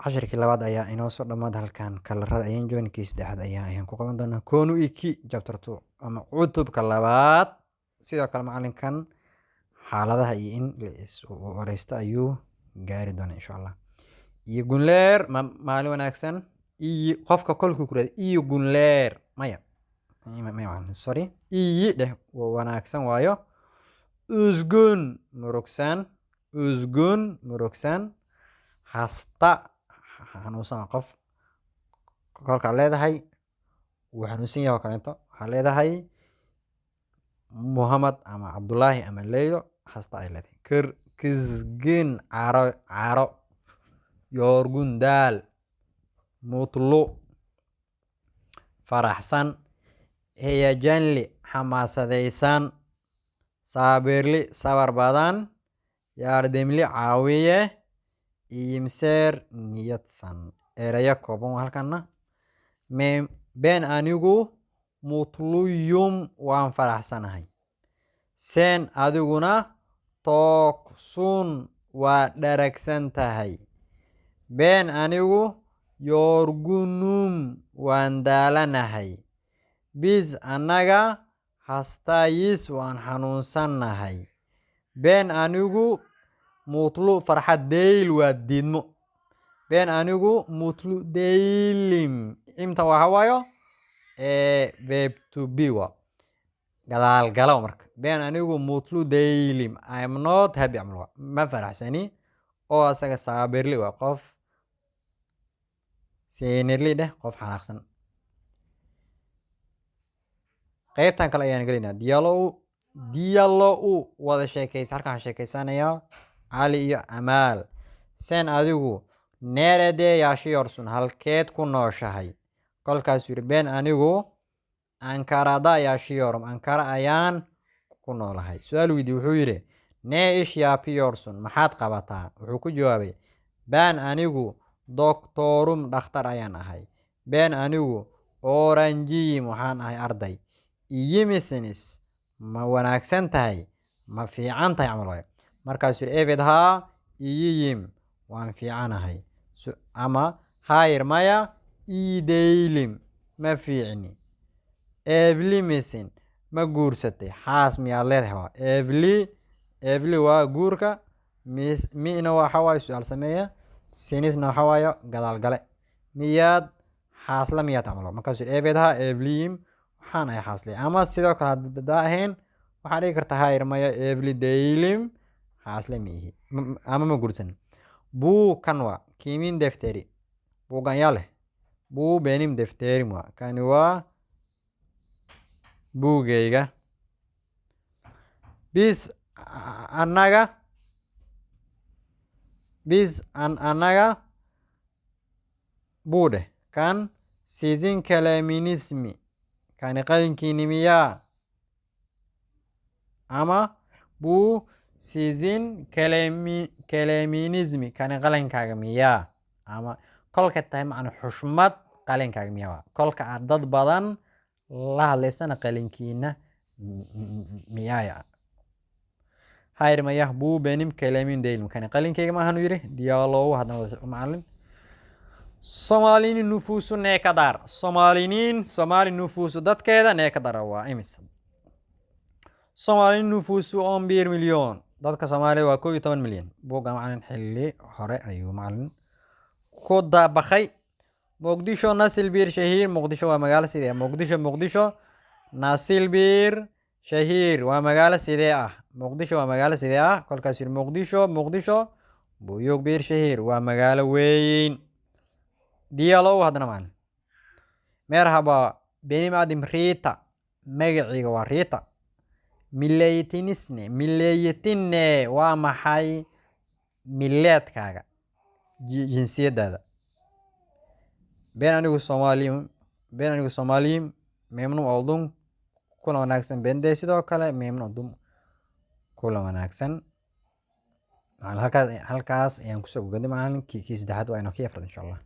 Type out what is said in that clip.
casharkii labaad ayaa inoo soo dhammaad halkan kalarada ayaan joogin kii saddexaad ayaan ku qaban doonaa koonu iki chapter 2 ama cutubka labaad sidoo kale macalinkan xaaladaha iyo in la is wareysto ayuu gaari doonaa insha allah iyo gunleer maalin wanaagsan iyo qofka kolkuu ku raad iyo gunleer maya sorry iyo dheh wanaagsan waayo usgun murugsan hasta xanuunsan qof kolkaa leedahay wuu xanuunsan yahay oo kaleeto waxaa leedahay muhammad ama cabdullaahi ama leylo hasta ay leedahay kisgin caro yorgun daal mutlu faraxsan heyajanli xamaasadaysan saabirli sabar badan yaardimli caawiye imseer niyadsan eraya kooban halkana been anigu mutluyum waan faraxsanahay seen adiguna toogsun waa dharagsan tahay been anigu yoorgunum waan daalanahay bis annaga hastayis waan xanuunsannahay been anigu mutlu farxad deyl waa diidmo been anigu mutlu deylim imta waxa waayo verb to be wa gadaal galo marka been anigu mutlu deylim I am not happy amal ma faraxsani oo asaga saabirli waa qof seenirli dheh qof xanaaqsan qaybtan kale ayaan gelinaa dialow wada sheekaysa halkaan sheekaysanayaa cali iyo amaal seen adigu neeradee yaashiyorsun halkeed ku nooshahay kolkaas yiri been anigu ankarada yaashiyorum ankara ayaan ku noolahay su-aal weydi wuxuu yidhi nee ish yaapiyorsun maxaad qabataa wuxuu ku jawaabay been anigu doctorum dhakhtar ayaan ahay been anigu oranjiyim waxaan ahay arday iyimisnis ma wanaagsan tahay ma fiican tahay camal waayo markaasuu yidhi evid haa iyiyim waan fiicanahay ama hayr maya ideylim ma fiicni evlimisin ma guursatay xaas miyaad leedahay waa evli waa guurka mina waxa waaye su-aal sameeya sinisna waxa waayo gadaal gale miyaad xaasla miyaad camal markaasuu yidhi evid haa evliyim waxaan ahay xaasle ama sidoo kale haddaa ahayn waxaa dhigi karta hayr maya evli deylim xaasle miihi ama ma guursan buu kan waa kimin defteri buugan yaa leh buu benim defterim waa kani waa buugayga bis annaga buu dheh kan sizin kalaminismi kani qalinkiini miyaa ama buu sizin kalaminismi kani qalinkaaga miyaa ama kolka tahay macna xushmad qalinkaaga miyaa kolka aad dad badan la hadlaysana qalinkiina miyaaya hayr maya buu benim kalamin deylim kani qalinkayga maahan yiri diyaalow haddana macallin soomaalinin nufuusu neekadar soomaali nufuusu dadkeeda neekadara waa imis soomaalinin nufuusu 11 milyan dadka soomaaliya waa 11 milyan buuga macallin xilli hore ayuu macallin ku dabaqay muqdisho nasilbir shahiir muqdisho waa magaalo sidee muqdisho nasilbir shahiir waa magaalo sidee ah muqdisho waa magaalo sidee ah kolkaas yiri muqdisho buyug bir shahiir waa magaalo weyn dialow haddana macallin merhaba benim adim riita magaciiga waa riita mileeyatine waa maxay mileedkaaga jinsiyadaada been anigu soomaaliyim memnun oldum kula wanaagsan bende sidoo kale memnun oldum kula wanaagsan halkaas ayaan kusoo gogaday macallinkii saddexaad waa inoo ka afraad insha allah